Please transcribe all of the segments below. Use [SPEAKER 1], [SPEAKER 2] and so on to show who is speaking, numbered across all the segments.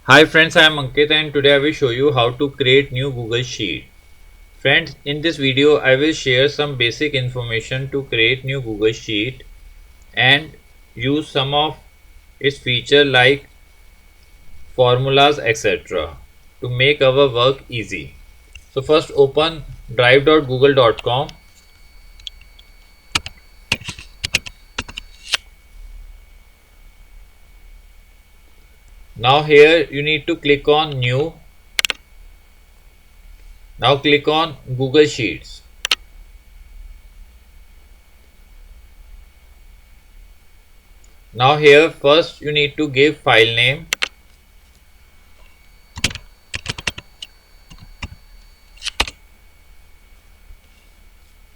[SPEAKER 1] Hi friends, I am Ankit and today I will show you how to create new Google Sheet. Friends, in this video I will share some basic information to create new Google Sheet and use some of its feature like formulas etc. to make our work easy. So first open drive.google.com. Now here you need to click on new. Now click on Google Sheets. Now here first you need to give file name.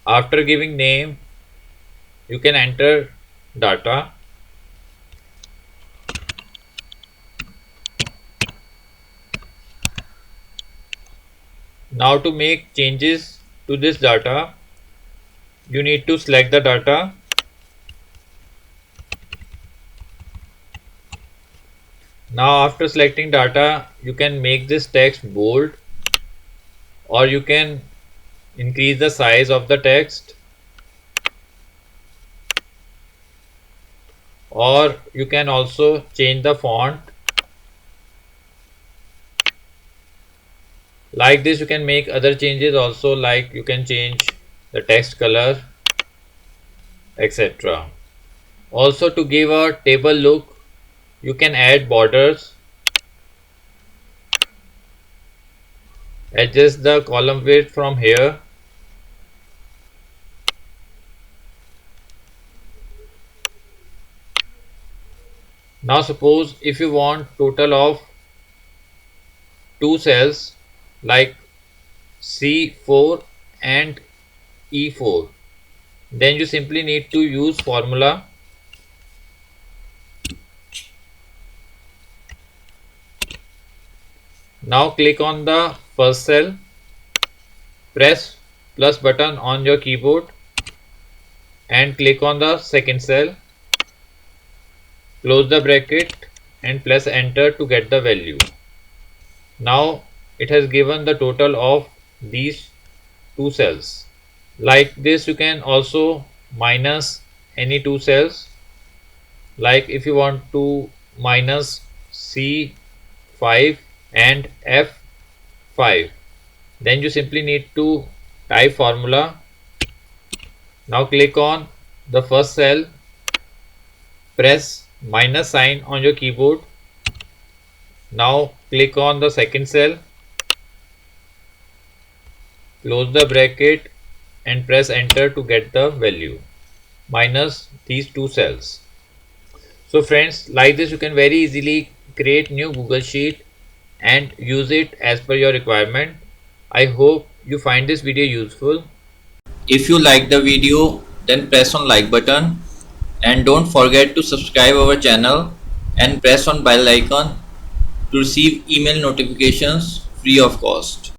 [SPEAKER 1] After giving name you can enter data. Now to make changes to this data, you need to select the data. Now after selecting data, you can make this text bold or you can increase the size of the text or you can also change the font. Like this you can make other changes also, like you can change the text color etc. Also to give a table look you can add borders, adjust the column width from here. Now suppose if you want total of two cells like C4 and E4, then you simply need to use formula. Now click on the first cell, press plus button on your keyboard and click on the second cell, close the bracket and press enter to get the value. Now it has given the total of these two cells. Like this you can also minus any two cells, like if you want to minus C5 and F5, then you simply need to type formula. Now click on the first cell, press minus sign on your keyboard. Now click on the second cell, close the bracket and press enter to get the value minus these two cells. So friends, like this you can very easily create new Google Sheet and use it as per your requirement. I hope you find this video useful. If you like the video, then press on like button and don't forget to subscribe our channel and press on bell icon to receive email notifications free of cost.